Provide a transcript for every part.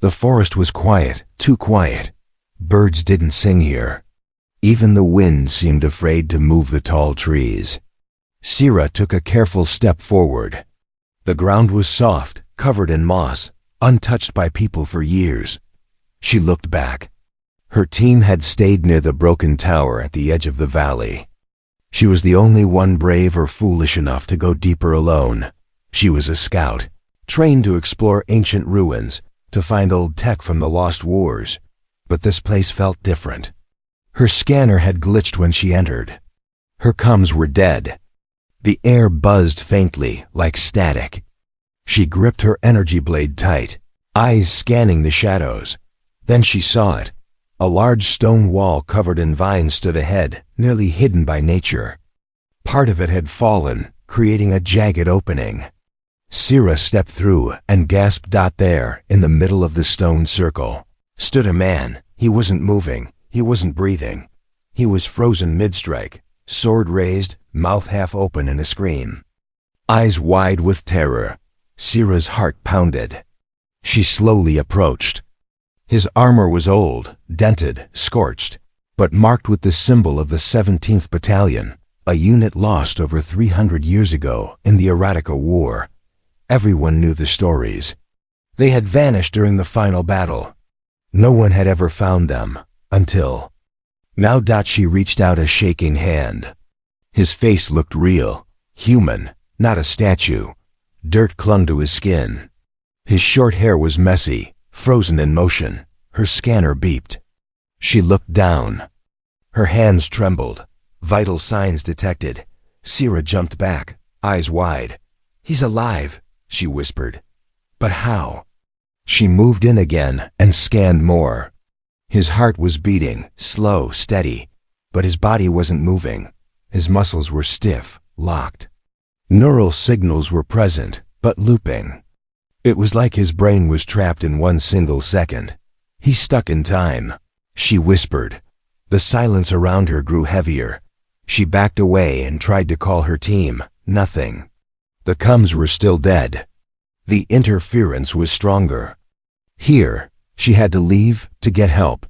The forest was quiet, too quiet. Birds didn't sing here. Even the wind seemed afraid to move the tall trees. Sira took a careful step forward. The ground was soft, covered in moss, untouched by people for years. She looked back. Her team had stayed near the broken tower at the edge of the valley. She was the only one brave or foolish enough to go deeper alone. She was a scout, trained to explore ancient ruins, to find old tech from the lost wars. But this place felt different. Her scanner had glitched when she entered. Her comms were dead. The air buzzed faintly, like static. She gripped her energy blade tight, eyes scanning the shadows. Then she saw it. A large stone wall covered in vines stood ahead, nearly hidden by nature. Part of it had fallen, creating a jagged opening. Sira stepped through and gasped. There, in the middle of the stone circle, stood a man. He wasn't moving. He wasn't breathing. He was frozen mid-strike, sword raised, mouth half open in a scream. Eyes wide with terror. Sira's heart pounded. She slowly approached. His armor was old, dented, scorched, but marked with the symbol of the 17th Battalion, a unit lost over 300 years ago in the Erotica War. Everyone knew the stories. They had vanished during the final battle. No one had ever found them, until... Now she reached out a shaking hand. His face looked real, human, not a statue. Dirt clung to his skin. His short hair was messy, frozen in motion. Her scanner beeped. She looked down. Her hands trembled. Vital signs detected. Sira jumped back, eyes wide. "He's alive," she whispered. "But how?" She moved in again and scanned more. His heart was beating, slow, steady, but his body wasn't moving. His muscles were stiff, locked. Neural signals were present, but looping. It was like his brain was trapped in one single second. He stuck in time. She whispered. The silence around her grew heavier. She backed away and tried to call her team. Nothing. The comms were still dead. The interference was stronger. Here, she had to leave to get help.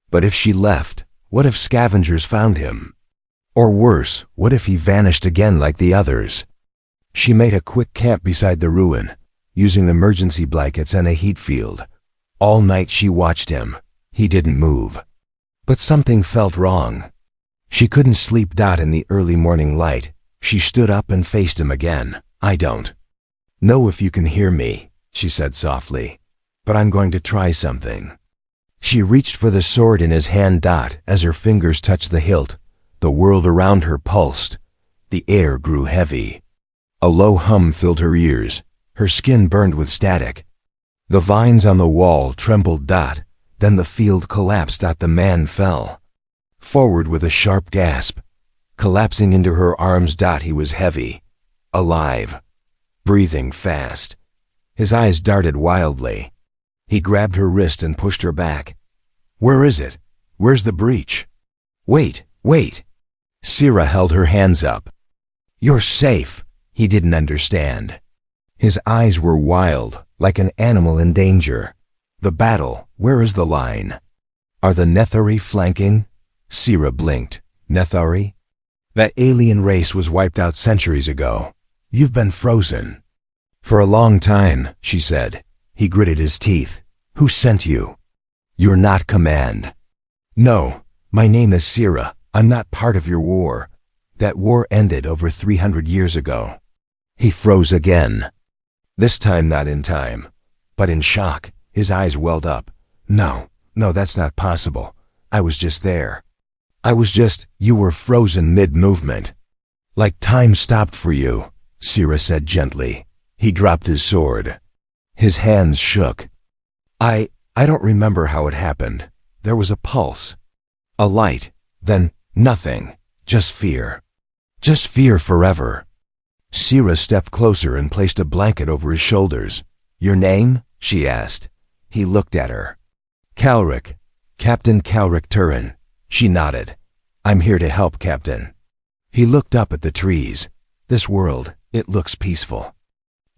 But if she left, what if scavengers found him? Or worse, what if he vanished again like the others? She made a quick camp beside the ruin, using emergency blankets and a heat field. All night she watched him. He didn't move. But something felt wrong. She couldn't sleep. In the early morning light, she stood up and faced him again. "I don't know if you can hear me," she said softly, "but I'm going to try something." She reached for the sword in his hand. As her fingers touched the hilt, the world around her pulsed. The air grew heavy. A low hum filled her ears. Her skin burned with static. The vines on the wall trembled. Then the field collapsed. The man fell forward with a sharp gasp, collapsing into her arms. He was heavy, alive, breathing fast. His eyes darted wildly. He grabbed her wrist and pushed her back. "Where is it? Where's the breach?" "Wait, wait." Sira held her hands up. "You're safe." He didn't understand. His eyes were wild, like an animal in danger. "The battle, where is the line? Are the Nethari flanking?" Sira blinked. "Nethari? That alien race was wiped out centuries ago. You've been frozen." "For a long time," she said. He gritted his teeth. "Who sent you?" "You're not command." "No, my name is Sira. I'm not part of your war. That war ended over 300 years ago." He froze again. This time not in time, but in shock. His eyes welled up. No, that's not possible. I was just there. You were frozen mid-movement. Like time stopped for you," Sira said gently. He dropped his sword. His hands shook. I don't remember how it happened. There was a pulse. A light. Then nothing. Just fear. Just fear forever. Sira stepped closer and placed a blanket over his shoulders. "Your name?" she asked. He looked at her. "Calric. Captain Calric Turin." She nodded. "I'm here to help, Captain." He looked up at the trees. "This world, it looks peaceful.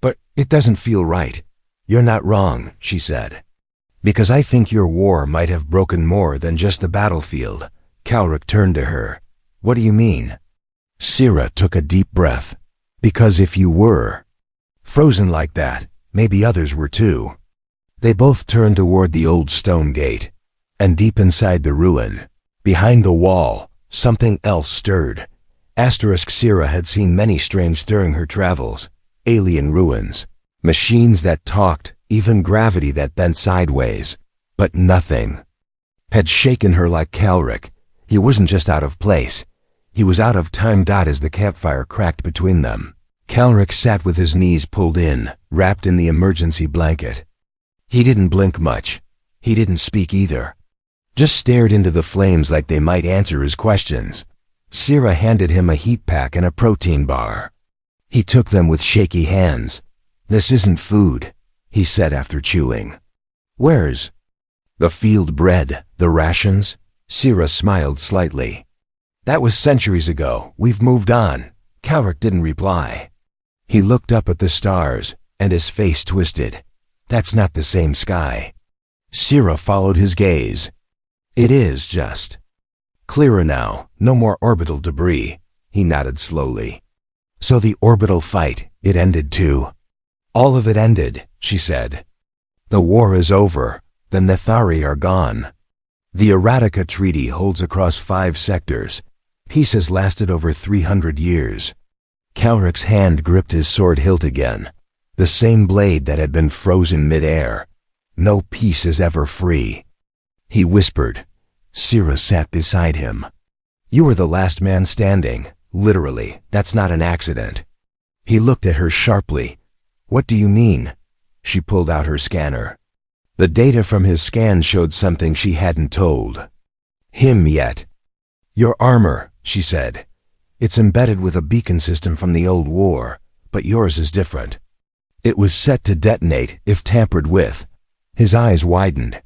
But it doesn't feel right." "You're not wrong," she said. Because I think your war might have broken more than just the battlefield. Calric turned to her. What do you mean? Sira took a deep breath. Because if you were frozen like that, maybe others were too. They both turned toward the old stone gate. And deep inside the ruin, behind the wall, something else stirred. Sira had seen many strange during her travels. Alien ruins, machines that talked, even gravity that bent sideways. But nothing had shaken her like Calric. He wasn't just out of place. He was out of time. As the campfire cracked between them, Calric sat with his knees pulled in, wrapped in the emergency blanket. He didn't blink much. He didn't speak either. Just stared into the flames like they might answer his questions. Sira handed him a heat pack and a protein bar. He took them with shaky hands. This isn't food, he said after chewing. Where's the field bread, the rations? Sira smiled slightly. That was centuries ago. We've moved on. Calric didn't reply. He looked up at the stars, and his face twisted. That's not the same sky. Sira followed his gaze. It is just clearer now, no more orbital debris. He nodded slowly. So the orbital fight, it ended too? All of it ended, she said. The war is over. The Nethari are gone. The Eradicate Treaty holds across 5 sectors. Peace has lasted over 300 years. Calric's hand gripped his sword hilt again, the same blade that had been frozen mid-air. No peace is ever free. He whispered. Sira sat beside him. You were the last man standing. Literally, that's not an accident. He looked at her sharply. What do you mean? She pulled out her scanner. The data from his scan showed something she hadn't told him yet. Your armor, she said. It's embedded with a beacon system from the old war, but yours is different. It was set to detonate if tampered with. His eyes widened.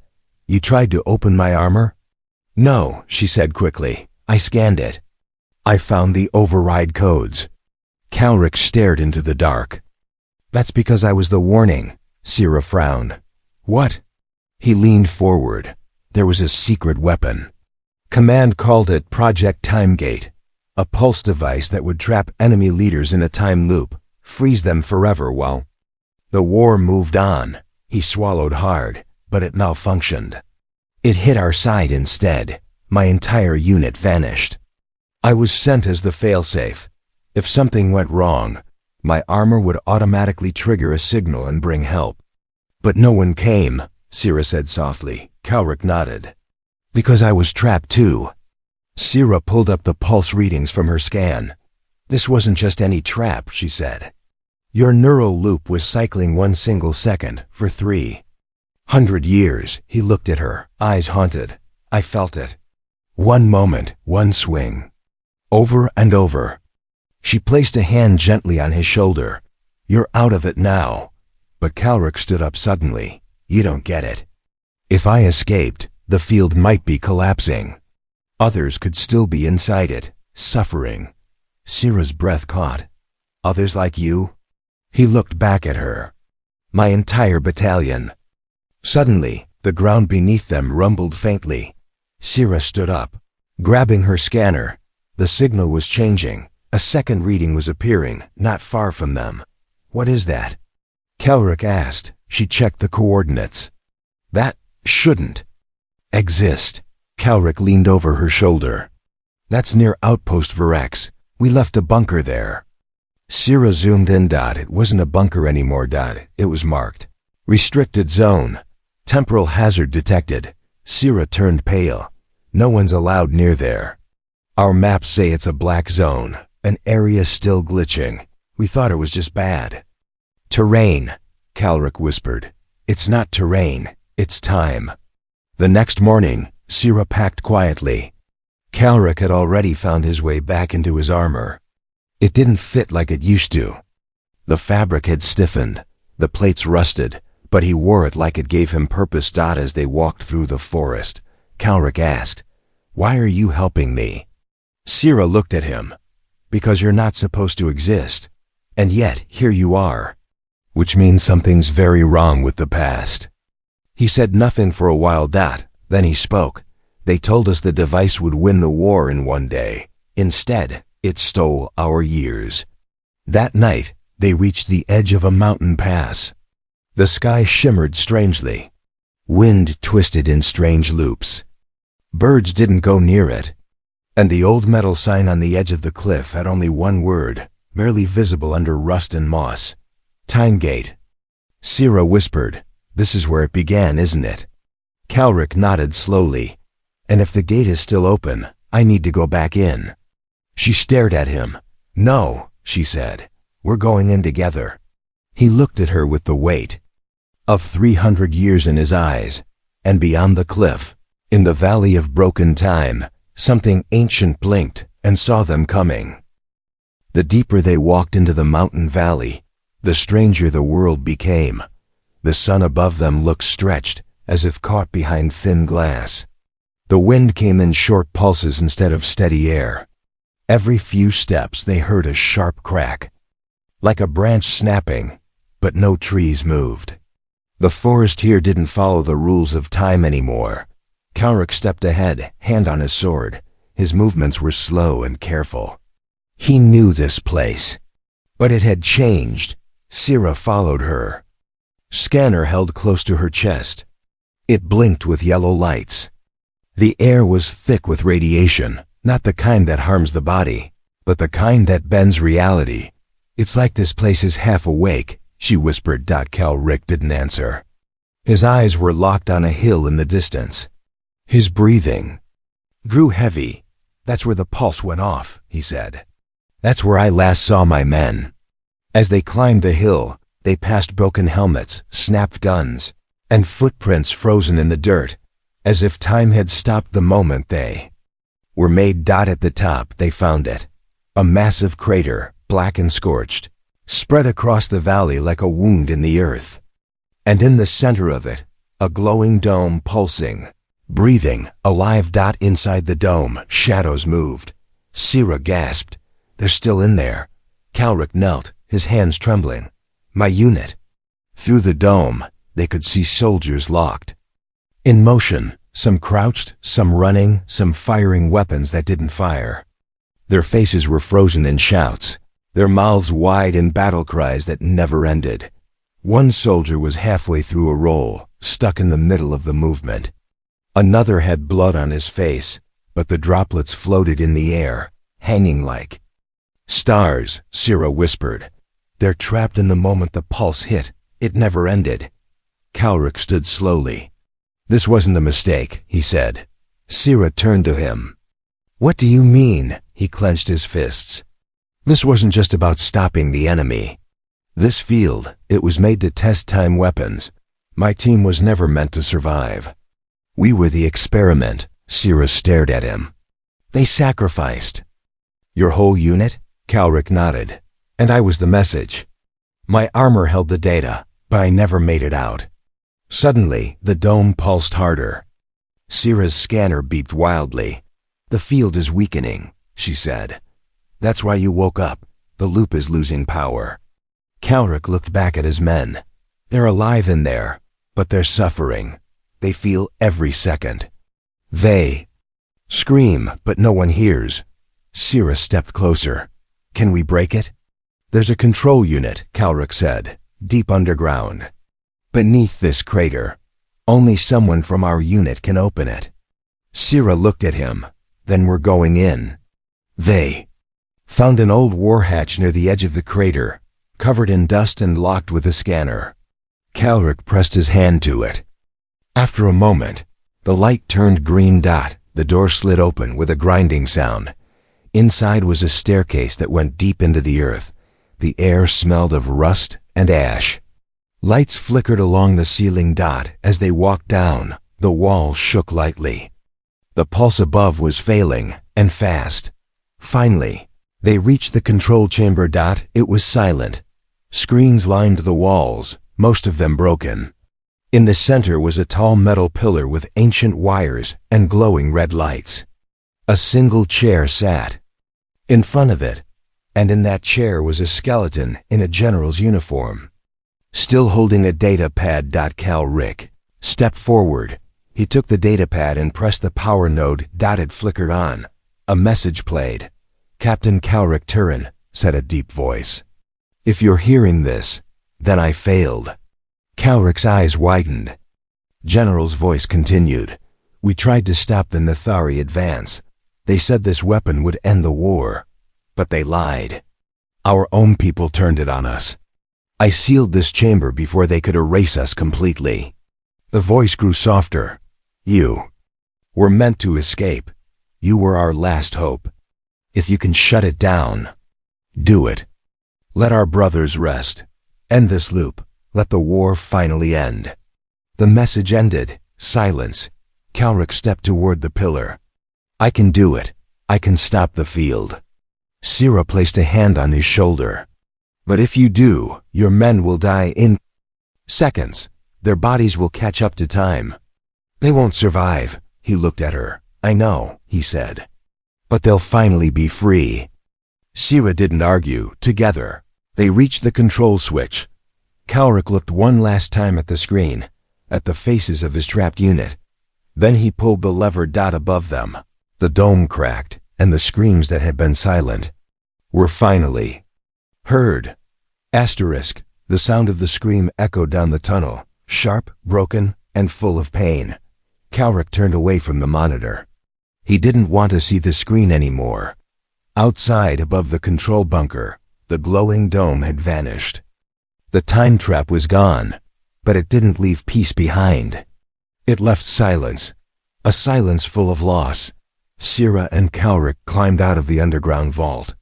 You tried to open my armor? No, she said quickly. I scanned it. I found the override codes. Calric stared into the dark. That's because I was the warning. Sira frowned. What? He leaned forward. There was a secret weapon. Command called it Project Timegate, a pulse device that would trap enemy leaders in a time loop, freeze them forever while the war moved on. He swallowed hard, but it malfunctioned. It hit our side instead. My entire unit vanished. I was sent as the failsafe. If something went wrong, my armor would automatically trigger a signal and bring help. But no one came, Sira said softly. Calric nodded. Because I was trapped too. Sira pulled up the pulse readings from her scan. This wasn't just any trap, she said. Your neural loop was cycling 1 single second for 300 years. He looked at her, eyes haunted. I felt it. 1 moment, 1 swing. Over and over. She placed a hand gently on his shoulder. You're out of it now. But Calric stood up suddenly. You don't get it. If I escaped, the field might be collapsing. Others could still be inside it, suffering. Sira's breath caught. Others like you? He looked back at her. My entire battalion. Suddenly, the ground beneath them rumbled faintly. Sira stood up, grabbing her scanner. The signal was changing. A second reading was appearing, not far from them. What is that? Calric asked. She checked the coordinates. That shouldn't exist. Calric leaned over her shoulder. That's near Outpost Virex. We left a bunker there. Sira zoomed in. It wasn't a bunker anymore. It was marked Restricted Zone. Temporal hazard detected. Sira turned pale. No one's allowed near there. Our maps say it's a black zone, an area still glitching. We thought it was just bad. Terrain, Calric whispered. It's not terrain, it's time. The next morning, Sira packed quietly. Calric had already found his way back into his armor. It didn't fit like it used to. The fabric had stiffened, the plates rusted, but he wore it like it gave him purpose. As they walked through the forest, Calric asked, Why are you helping me? Sira looked at him. Because you're not supposed to exist. And yet, here you are. Which means something's very wrong with the past. He said nothing for a while. Then he spoke. They told us the device would win the war in one day. Instead, it stole our years. That night, they reached the edge of a mountain pass. The sky shimmered strangely. Wind twisted in strange loops. Birds didn't go near it. And the old metal sign on the edge of the cliff had only one word, barely visible under rust and moss. Time Gate. Sira whispered, "This is where it began, isn't it?" Calric nodded slowly. "And if the gate is still open, I need to go back in." She stared at him. "No," she said. "We're going in together." He looked at her with the weight of 300 years in his eyes. And beyond the cliff, in the valley of broken time, something ancient blinked and saw them coming. The deeper they walked into the mountain valley, the stranger the world became. The sun above them looked stretched, as if caught behind thin glass. The wind came in short pulses instead of steady air. Every few steps they heard a sharp crack, like a branch snapping, but no trees moved. The forest here didn't follow the rules of time anymore. Calric stepped ahead, hand on his sword. His movements were slow and careful. He knew this place, but it had changed. Sira followed her. Scanner held close to her chest. It blinked with yellow lights. The air was thick with radiation, not the kind that harms the body, but the kind that bends reality. "It's like this place is half awake," she whispered. Calric didn't answer. His eyes were locked on a hill in the distance. His breathing grew heavy. "That's where the pulse went off," he said. "That's where I last saw my men." As they climbed the hill, they passed broken helmets, snapped guns, and footprints frozen in the dirt, as if time had stopped the moment they were made. At the top, they found it. A massive crater, black and scorched, spread across the valley like a wound in the earth. And in the center of it, a glowing dome pulsing, breathing, alive. Inside the dome, shadows moved. Sira gasped. "They're still in there." Calric knelt, his hands trembling. "My unit." Through the dome, they could see soldiers locked in motion, some crouched, some running, some firing weapons that didn't fire. Their faces were frozen in shouts, their mouths wide in battle cries that never ended. One soldier was halfway through a roll, stuck in the middle of the movement. Another had blood on his face, but the droplets floated in the air, hanging like stars. Sira whispered. "They're trapped in the moment the pulse hit. It never ended." Calric stood slowly. "This wasn't a mistake," he said. Sira turned to him. "What do you mean?" He clenched his fists. "This wasn't just about stopping the enemy. This field, it was made to test time weapons. My team was never meant to survive. We were the experiment." Sira stared at him. "They sacrificed." "Your whole unit?" Calric nodded. "And I was the message. My armor held the data, but I never made it out." Suddenly, the dome pulsed harder. Sira's scanner beeped wildly. "The field is weakening," she said. "That's why you woke up. The loop is losing power." Calric looked back at his men. "They're alive in there, but they're suffering. They feel every second. They scream, but no one hears." Sira stepped closer. "Can we break it?" "There's a control unit," Calric said, "deep underground. Beneath this crater. Only someone from our unit can open it." Sira looked at him. "Then we're going in." They found an old war hatch near the edge of the crater, covered in dust and locked with a scanner. Calric pressed his hand to it. After a moment, the light turned green. The door slid open with a grinding sound. Inside was a staircase that went deep into the earth. The air smelled of rust and ash. Lights flickered along the ceiling. As they walked down, the walls shook lightly. The pulse above was failing, and fast. Finally, they reached the control chamber. It was silent. Screens lined the walls, most of them broken. In the center was a tall metal pillar with ancient wires and glowing red lights. A single chair sat in front of it, and in that chair was a skeleton in a general's uniform, still holding a data pad. Calric Step forward. He took the datapad and pressed the power node. It flickered on. A message played. "Captain Calric Turin," said a deep voice. "If you're hearing this, then I failed." Calric's eyes widened. General's voice continued. "We tried to stop the Nethari advance. They said this weapon would end the war. But they lied. Our own people turned it on us. I sealed this chamber before they could erase us completely." The voice grew softer. "You were meant to escape. You were our last hope. If you can shut it down, do it. Let our brothers rest. End this loop. Let the war finally end." The message ended. Silence. Calric stepped toward the pillar. "I can do it. I can stop the field." Sira placed a hand on his shoulder. "But if you do, your men will die in seconds. Their bodies will catch up to time. They won't survive." He looked at her. "I know," he said. "But they'll finally be free." Sira didn't argue. Together, they reached the control switch. Calric looked one last time at the screen, at the faces of his trapped unit. Then he pulled the lever. Above them, the dome cracked, and the screams that had been silent were finally heard. Asterisk. The sound of the scream echoed down the tunnel, sharp, broken, and full of pain. Calric turned away from the monitor. He didn't want to see the screen anymore. Outside, above the control bunker, the glowing dome had vanished. The time trap was gone, but it didn't leave peace behind. It left silence, a silence full of loss. Sira and Calric climbed out of the underground vault.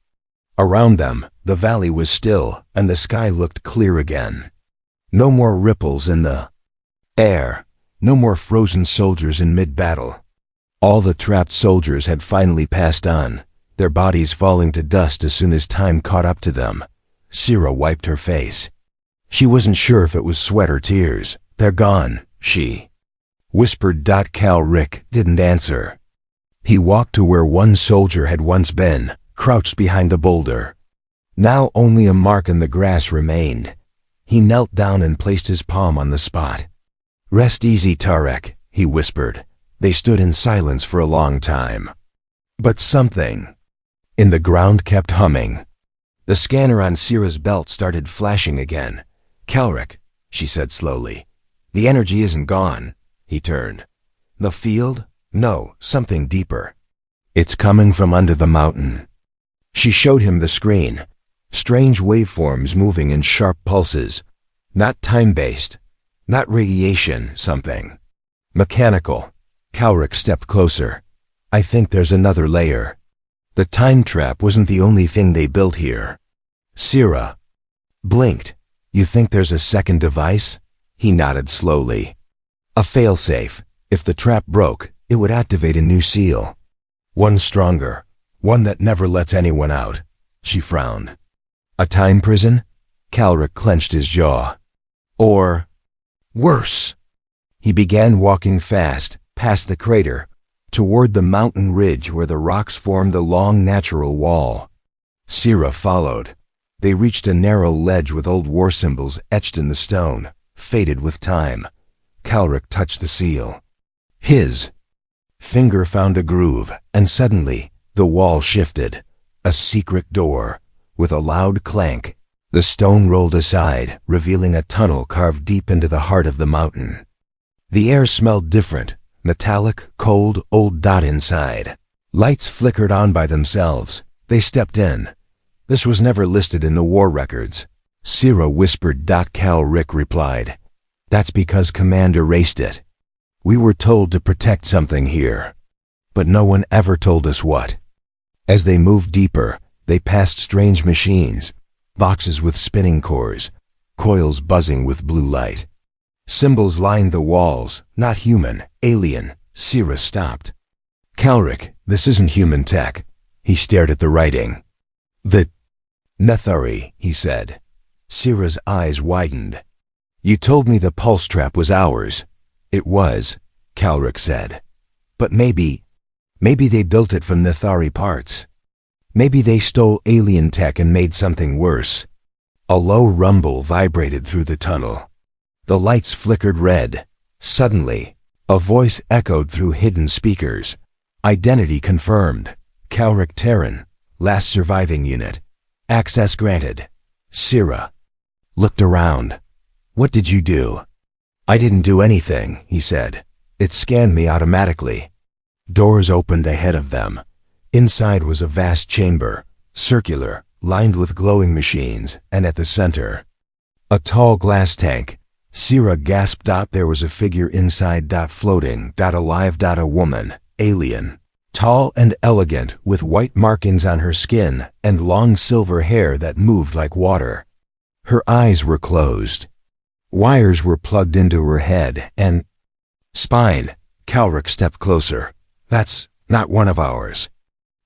Around them, the valley was still, and the sky looked clear again. No more ripples in the air. No more frozen soldiers in mid-battle. All the trapped soldiers had finally passed on, their bodies falling to dust as soon as time caught up to them. Sira wiped her face. She wasn't sure if it was sweat or tears. "They're gone," she whispered. Calric didn't answer. He walked to where one soldier had once been, crouched behind a boulder. Now only a mark in the grass remained. He knelt down and placed his palm on the spot. "Rest easy, Tarek," he whispered. They stood in silence for a long time. But something in the ground kept humming. The scanner on Sira's belt started flashing again. "Calric," she said slowly. "The energy isn't gone." He turned. "The field? No, something deeper. It's coming from under the mountain." She showed him the screen. Strange waveforms moving in sharp pulses. Not time-based. Not radiation, something mechanical. Calric stepped closer. "I think there's another layer. The time trap wasn't the only thing they built here." Sira blinked. "You think there's a second device?" He nodded slowly. "A failsafe. If the trap broke, it would activate a new seal. One stronger. One that never lets anyone out." She frowned. "A time prison?" Calric clenched his jaw. "Or worse." He began walking fast, past the crater, toward the mountain ridge where the rocks formed a long natural wall. Sira followed. They reached a narrow ledge with old war symbols etched in the stone, faded with time. Calric touched the seal. His finger found a groove, and suddenly the wall shifted. A secret door. With a loud clank, the stone rolled aside, revealing a tunnel carved deep into the heart of the mountain. The air smelled different, metallic, cold, old. Inside, lights flickered on by themselves. They stepped in. This was never listed in the war records. Sira whispered. Calric replied, "That's because Command erased it. We were told to protect something here, but no one ever told us what." As they moved deeper, they passed strange machines, boxes with spinning cores, coils buzzing with blue light. Symbols lined the walls, not human, alien. Sira stopped. "Calric, this isn't human tech." He stared at the writing. "The Nethari," he said. Sira's eyes widened. "You told me the pulse trap was ours." "It was," Calric said. "But maybe they built it from Nethari parts. Maybe they stole alien tech and made something worse." A low rumble vibrated through the tunnel. The lights flickered red. Suddenly, a voice echoed through hidden speakers. Identity confirmed. Calric Terran, last surviving unit. Access granted. Sira looked around. What did you do? I didn't do anything, he said. It scanned me automatically. Doors opened ahead of them. Inside was a vast chamber, circular, lined with glowing machines, and at the center, a tall glass tank. Sira gasped. There was a figure inside. Floating. Alive. A woman, alien, tall and elegant, with white markings on her skin and long silver hair that moved like water. Her eyes were closed. Wires were plugged into her head and spine. Calric stepped closer. That's not one of ours.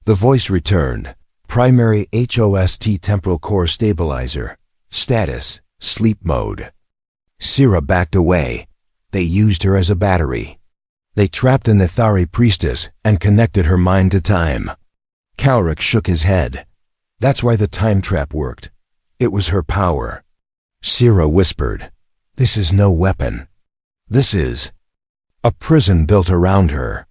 The voice returned. Primary HOST temporal core stabilizer. Status, sleep mode. Sira backed away. They used her as a battery. They trapped a Nethari priestess and connected her mind to time. Calric shook his head. That's why the time trap worked. It was her power. Sira whispered, "This is no weapon. This is a prison built around her."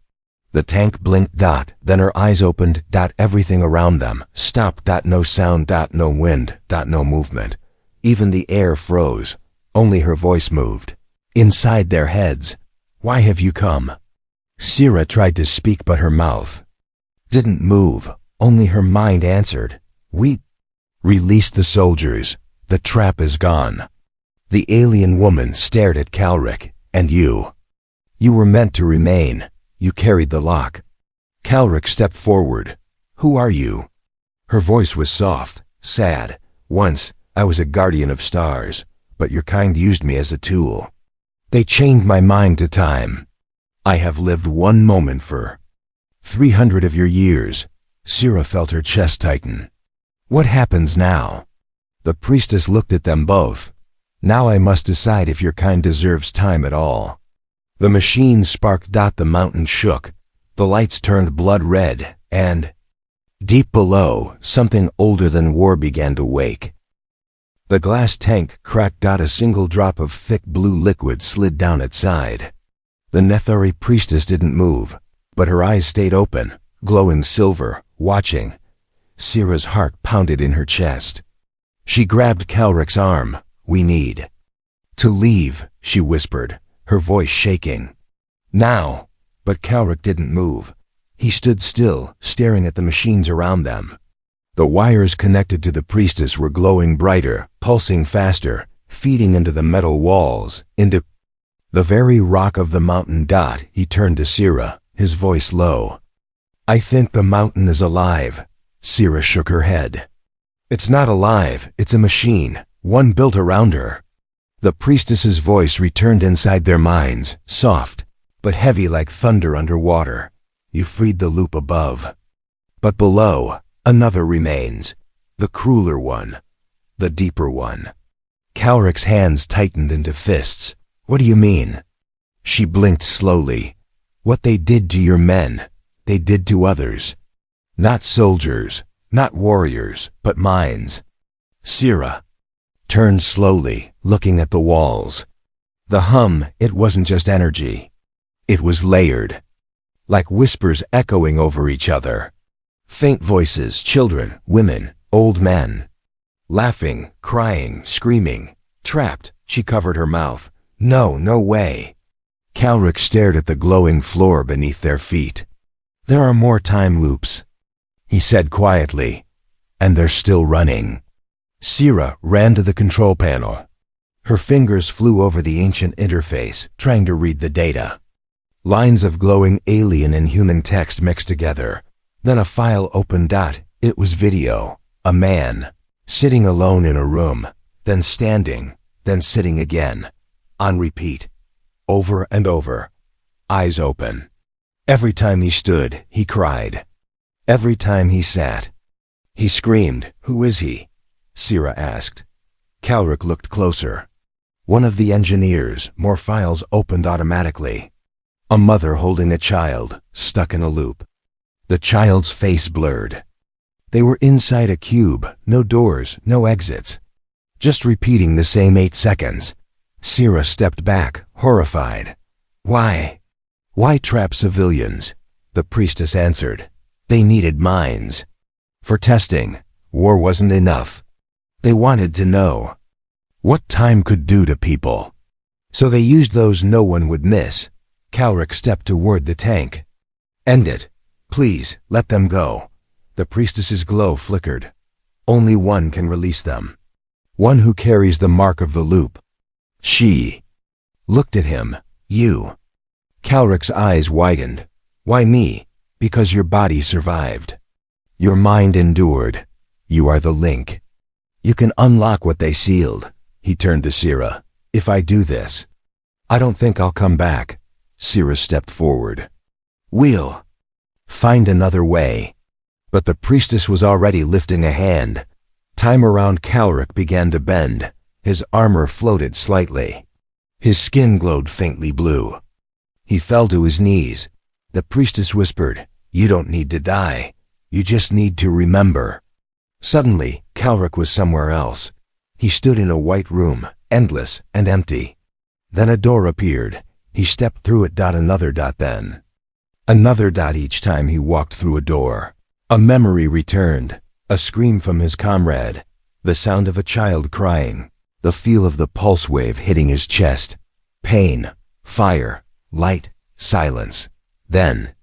The tank blinked. Then her eyes opened. Everything around them stopped. No sound. No wind. No movement. Even the air froze. Only her voice moved. Inside their heads. "Why have you come?" Sira tried to speak, but her mouth didn't move. Only her mind answered. "We released the soldiers. The trap is gone." The alien woman stared at Calric. "And you? You were meant to remain. You carried the lock." Calric stepped forward. "Who are you?" Her voice was soft, sad. "Once, I was a guardian of stars, but your kind used me as a tool. They chained my mind to time. I have lived one moment for 300 of your years." Sira felt her chest tighten. "What happens now?" The priestess looked at them both. "Now I must decide if your kind deserves time at all." The machine sparked. The mountain shook. The lights turned blood red, and deep below, something older than war began to wake. The glass tank cracked. A single drop of thick blue liquid slid down its side. The Nethari priestess didn't move, but her eyes stayed open, glowing silver, watching. Sira's heart pounded in her chest. She grabbed Calric's arm. "We need to leave," she whispered, her voice shaking. "Now." But Calric didn't move. He stood still, staring at the machines around them. The wires connected to the priestess were glowing brighter, pulsing faster, feeding into the metal walls, into the very rock of the mountain. He turned to Sira, his voice low. "I think the mountain is alive." Sira shook her head. "It's not alive, it's a machine, one built around her." The priestess's voice returned inside their minds, soft, but heavy like thunder underwater. "You freed the loop above. But below, another remains. The crueler one. The deeper one." Calric's hands tightened into fists. "What do you mean?" She blinked slowly. "What they did to your men, they did to others. Not soldiers, not warriors, but minds." Sira turned slowly, looking at the walls. The hum, it wasn't just energy. It was layered, like whispers echoing over each other. Faint voices, children, women, old men. Laughing, crying, screaming. Trapped, she covered her mouth. "No, no way." Calric stared at the glowing floor beneath their feet. "There are more time loops," he said quietly, "and they're still running." Sira ran to the control panel. Her fingers flew over the ancient interface, trying to read the data. Lines of glowing alien and human text mixed together. Then a file opened. It was video. A man, sitting alone in a room, then standing, then sitting again. On repeat. Over and over. Eyes open. Every time he stood, he cried. Every time he sat, he screamed. "Who is he?" Sira asked. Calric looked closer. One of the engineers. More files opened automatically. A mother holding a child, stuck in a loop. The child's face blurred. They were inside a cube, no doors, no exits. Just repeating the same 8 seconds. Sira stepped back, horrified. Why? Why trap civilians? The priestess answered. They needed minds. For testing, war wasn't enough. They wanted to know what time could do to people. So they used those no one would miss. Calric stepped toward the tank. End it. Please, let them go. The priestess's glow flickered. Only one can release them. One who carries the mark of the loop. She looked at him. You. Calric's eyes widened. Why me? Because your body survived. Your mind endured. You are the link. You can unlock what they sealed. He turned to Sira. If I do this, I don't think I'll come back. Sira stepped forward. We'll find another way. But the priestess was already lifting a hand. Time around Calric began to bend. His armor floated slightly. His skin glowed faintly blue. He fell to his knees. The priestess whispered, You don't need to die. You just need to remember. Suddenly, Calric was somewhere else. He stood in a white room, endless and empty. Then a door appeared. He stepped through it. Another dot, then another dot. Each time he walked through a door, a memory returned. A scream from his comrade, the sound of a child crying, the feel of the pulse wave hitting his chest. Pain, fire, light, silence. Then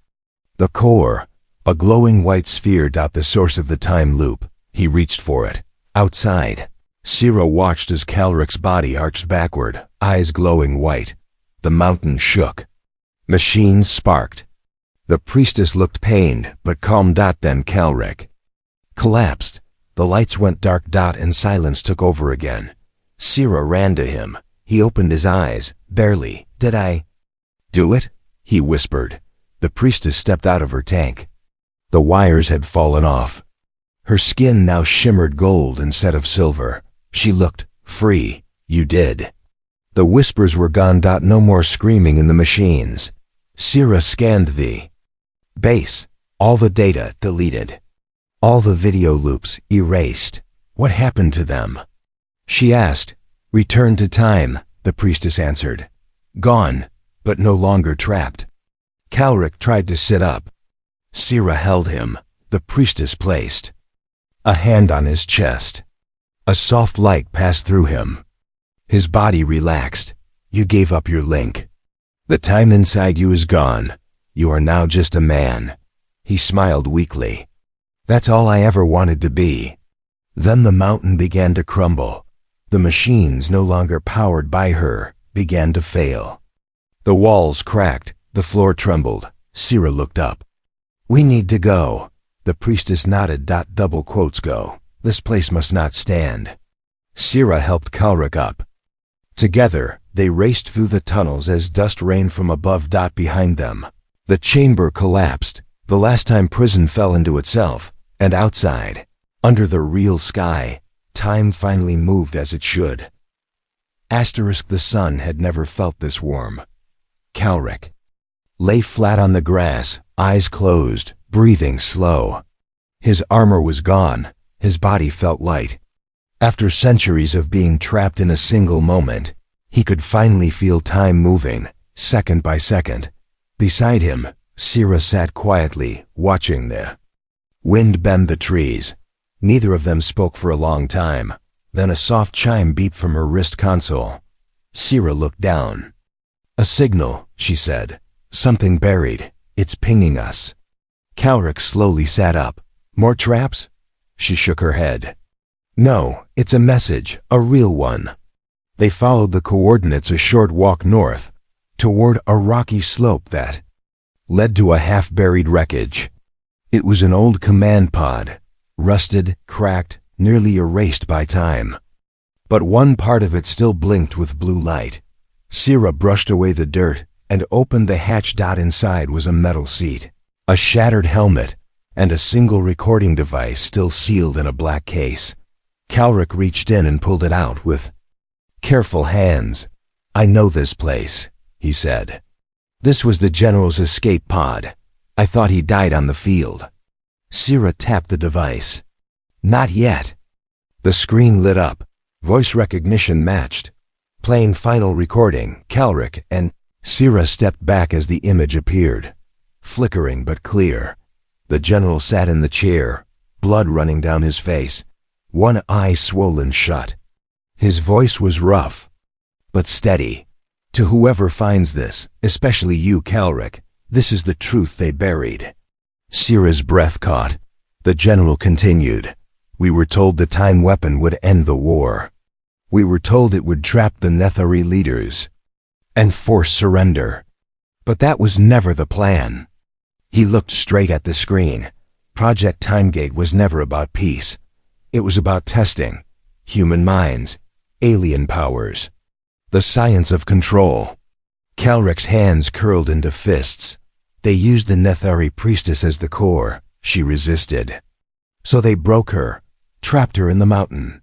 the core, a glowing white sphere. The source of the time loop. He reached for it. Outside, Sira watched as Calric's body arched backward, eyes glowing white. The mountain shook. Machines sparked. The priestess looked pained, but calm. Then Calric collapsed. The lights went dark. And silence took over again. Sira ran to him. He opened his eyes. Barely. Did I do it? He whispered. The priestess stepped out of her tank. The wires had fallen off. Her skin now shimmered gold instead of silver. She looked free. You did. The whispers were gone. No more screaming in the machines. Sira scanned the base. All the data deleted. All the video loops erased. What happened to them? She asked. Returned to time, the priestess answered. Gone, but no longer trapped. Calric tried to sit up. Sira held him. The priestess placed a hand on his chest. A soft light passed through him. His body relaxed. You gave up your link. The time inside you is gone. You are now just a man. He smiled weakly. That's all I ever wanted to be. Then the mountain began to crumble. The machines, no longer powered by her, began to fail. The walls cracked. The floor trembled. Sira looked up. We need to go. The priestess nodded. Double quotes go. This place must not stand. Sira helped Calric up. Together, they raced through the tunnels as dust rained from above. Behind them, the chamber collapsed. The last time prison fell into itself. And outside, under the real sky, time finally moved as it should. The sun had never felt this warm. Calric lay flat on the grass, eyes closed, breathing slow. His armor was gone. His body felt light. After centuries of being trapped in a single moment, he could finally feel time moving, second by second. Beside him, Sira sat quietly, watching the wind bend the trees. Neither of them spoke for a long time. Then a soft chime beeped from her wrist console. Sira looked down. A signal, she said. Something buried. It's pinging us. Calric slowly sat up. More traps? She shook her head. No, it's a message, a real one. They followed the coordinates a short walk north, toward a rocky slope that led to a half-buried wreckage. It was an old command pod, rusted, cracked, nearly erased by time. But one part of it still blinked with blue light. Sira brushed away the dirt and opened the hatch. Inside was a metal seat, a shattered helmet, and a single recording device still sealed in a black case. Calric reached in and pulled it out with careful hands. I know this place, he said. This was the general's escape pod. I thought he died on the field. Sira tapped the device. Not yet. The screen lit up. Voice recognition matched. Playing final recording, Calric, and Sira stepped back as the image appeared, flickering but clear. The general sat in the chair, blood running down his face, one eye swollen shut. His voice was rough, but steady. To whoever finds this, especially you, Calric, this is the truth they buried. Sira's breath caught. The general continued. We were told the time weapon would end the war. We were told it would trap the Nethari leaders and force surrender. But that was never the plan. He looked straight at the screen. Project Timegate was never about peace. It was about testing human minds, alien powers, the science of control. Calric's hands curled into fists. They used the Nethari priestess as the core. She resisted. So they broke her, trapped her in the mountain.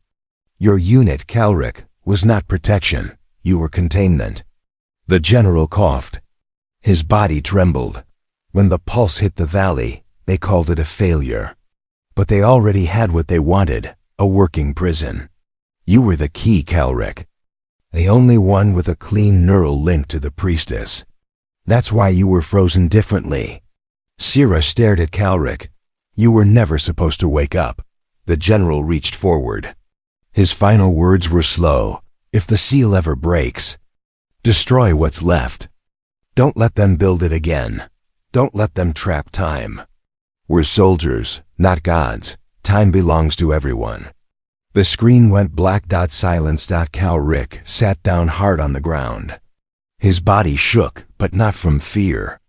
Your unit, Calric, was not protection. You were containment. The general coughed. His body trembled. When the pulse hit the valley, they called it a failure. But they already had what they wanted, a working prison. You were the key, Calric. The only one with a clean neural link to the priestess. That's why you were frozen differently. Sira stared at Calric. You were never supposed to wake up. The general reached forward. His final words were slow. If the seal ever breaks, destroy what's left. Don't let them build it again. Don't let them trap time. We're soldiers, not gods. Time belongs to everyone. The screen went black. Silence. Calric sat down hard on the ground. His body shook, but not from fear.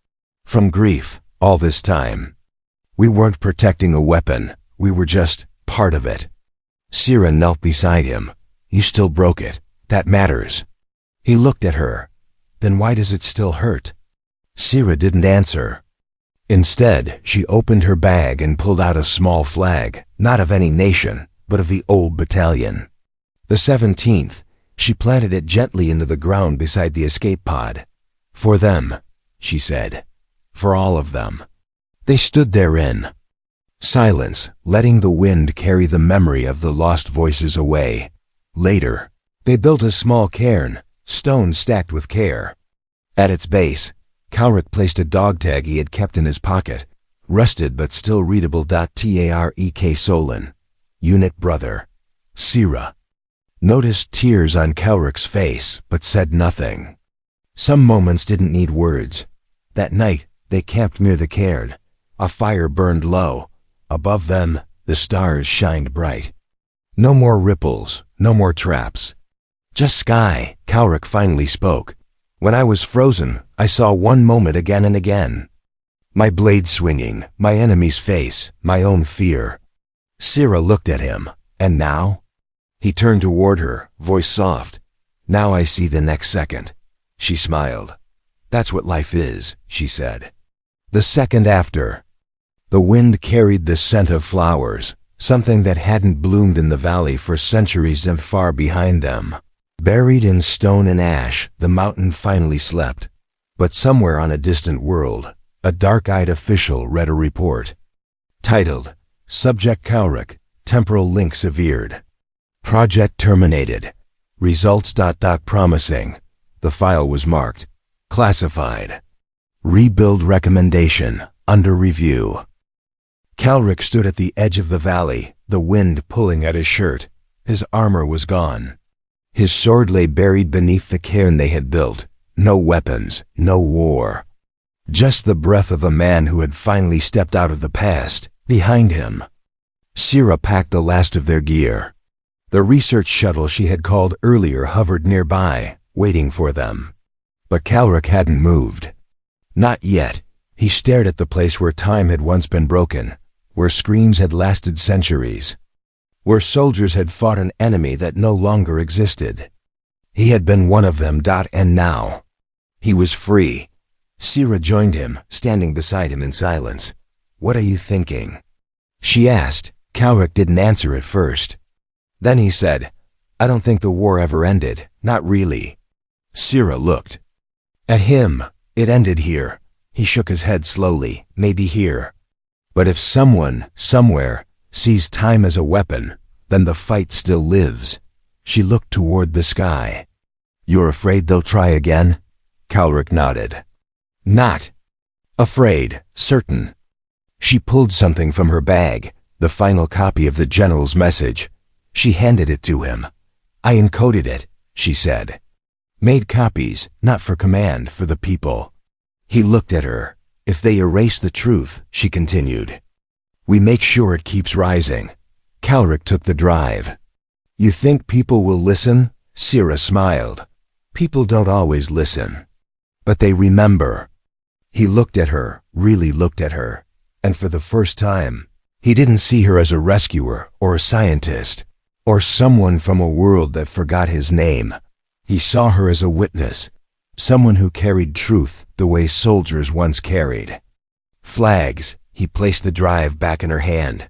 From grief, all this time. We weren't protecting a weapon. We were just part of it. Sira knelt beside him. You still broke it. That matters. He looked at her. Then why does it still hurt? Sira didn't answer. Instead, she opened her bag and pulled out a small flag, not of any nation, but of the old battalion. The 17th, she planted it gently into the ground beside the escape pod. For them, she said. For all of them. They stood therein. Silence, letting the wind carry the memory of the lost voices away. Later, they built a small cairn, stones stacked with care. At its base, Calric placed a dog tag he had kept in his pocket, rusted but still readable. Tarek Solon, unit brother, Sira. Noticed tears on Calric's face, but said nothing. Some moments didn't need words. That night, they camped near the cairn. A fire burned low. Above them, the stars shined bright. No more ripples, no more traps. Just sky. Calric finally spoke. When I was frozen, I saw one moment again and again. My blade swinging, my enemy's face, my own fear. Sira looked at him. And now? He turned toward her, voice soft. Now I see the next second. She smiled. That's what life is, she said. The second after. The wind carried the scent of flowers, something that hadn't bloomed in the valley for centuries and far behind them. Buried in stone and ash, the mountain finally slept. But somewhere on a distant world, a dark-eyed official read a report. Titled, Subject Calric, Temporal Link Severed. Project terminated. Results. Promising. The file was marked. Classified. Rebuild recommendation. Under review. Calric stood at the edge of the valley, the wind pulling at his shirt. His armor was gone. His sword lay buried beneath the cairn they had built. No weapons, no war. Just the breath of a man who had finally stepped out of the past, behind him. Sira packed the last of their gear. The research shuttle she had called earlier hovered nearby, waiting for them. But Calric hadn't moved. Not yet. He stared at the place where time had once been broken, where screams had lasted centuries, where soldiers had fought an enemy that no longer existed. He had been one of them. And now, he was free. Sira joined him, standing beside him in silence. What are you thinking? She asked. Calric didn't answer at first. Then he said, I don't think the war ever ended, not really. Sira looked at him. It ended here. He shook his head slowly, maybe here. But if someone, somewhere, sees time as a weapon, then the fight still lives. She looked toward the sky. You're afraid they'll try again? Calric nodded. Not. Afraid, certain. She pulled something from her bag, the final copy of the general's message. She handed it to him. I encoded it, she said. Made copies, not for command, for the people. He looked at her. If they erase the truth, she continued, we make sure it keeps rising. Calric took the drive. You think people will listen? Sira smiled. People don't always listen. But they remember. He looked at her, really looked at her. And for the first time, he didn't see her as a rescuer or a scientist or someone from a world that forgot his name. He saw her as a witness, someone who carried truth the way soldiers once carried. Flags, he placed the drive back in her hand.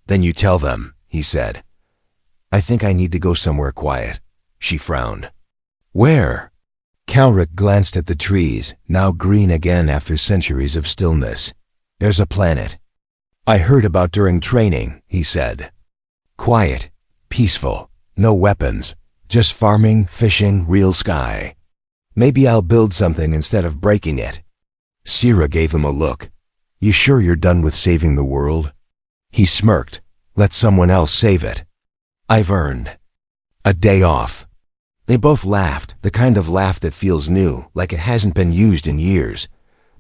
Then you tell them, he said. I think I need to go somewhere quiet. She frowned. Where? Calric glanced at the trees, now green again after centuries of stillness. There's a planet I heard about during training, he said. Quiet, peaceful, no weapons, just farming, fishing, real sky. Maybe I'll build something instead of breaking it. Sira gave him a look. You sure you're done with saving the world? He smirked. Let someone else save it. I've earned a day off. They both laughed, the kind of laugh that feels new, like it hasn't been used in years.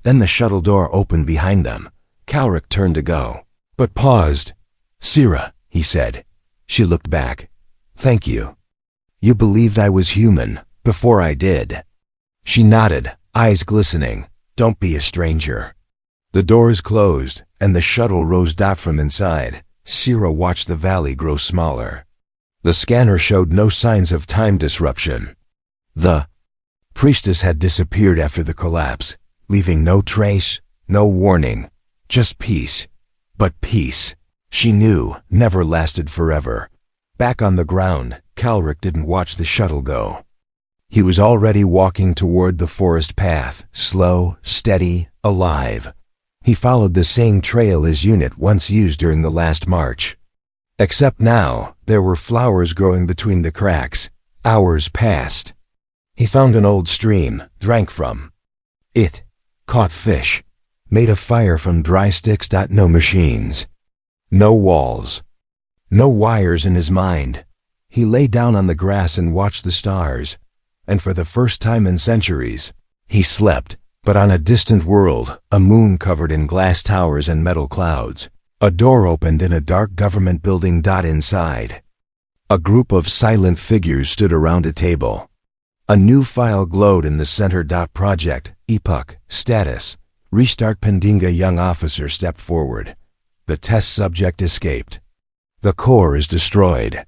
Then the shuttle door opened behind them. Calric turned to go, but paused. Sira, he said. She looked back. Thank you. You believed I was human, before I did. She nodded, eyes glistening. Don't be a stranger. The doors closed, and the shuttle rose out from inside. Sira watched the valley grow smaller. The scanner showed no signs of time disruption. The priestess had disappeared after the collapse, leaving no trace, no warning, just peace. But peace, she knew, never lasted forever. Back on the ground, Calric didn't watch the shuttle go. He was already walking toward the forest path, slow, steady, alive. He followed the same trail his unit once used during the last march. Except now, there were flowers growing between the cracks. Hours passed. He found an old stream, drank from it, caught fish, made a fire from dry sticks. No machines. No walls. No wires in his mind. He lay down on the grass and watched the stars. And for the first time in centuries, he slept, but on a distant world, a moon covered in glass towers and metal clouds. A door opened in a dark government building. Inside, a group of silent figures stood around a table. A new file glowed in the center. Project, epoch, status, restart. Pendinga. Young officer stepped forward. The test subject escaped. The core is destroyed.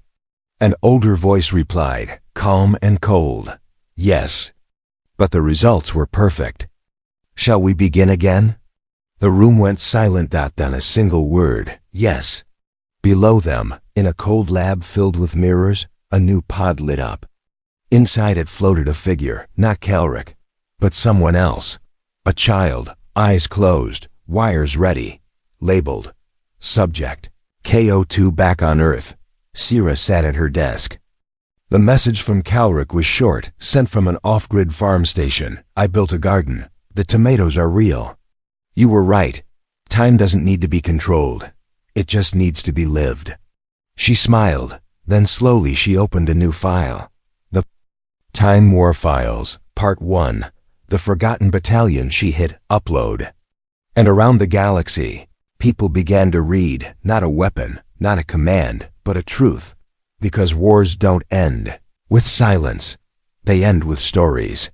An older voice replied, calm and cold. Yes. But the results were perfect. Shall we begin again? The room went silent. Then a single word, yes. Below them, in a cold lab filled with mirrors, a new pod lit up. Inside it floated a figure, not Calric, but someone else. A child, eyes closed, wires ready, labeled. Subject, KO2 back on Earth. Sira sat at her desk. The message from Calric was short, sent from an off-grid farm station. I built a garden. The tomatoes are real. You were right. Time doesn't need to be controlled. It just needs to be lived. She smiled. Then slowly she opened a new file. The Time War Files, Part 1. The Forgotten Battalion. She hit upload. And around the galaxy, people began to read, not a weapon, not a command, but a truth. Because wars don't end with silence. They end with stories.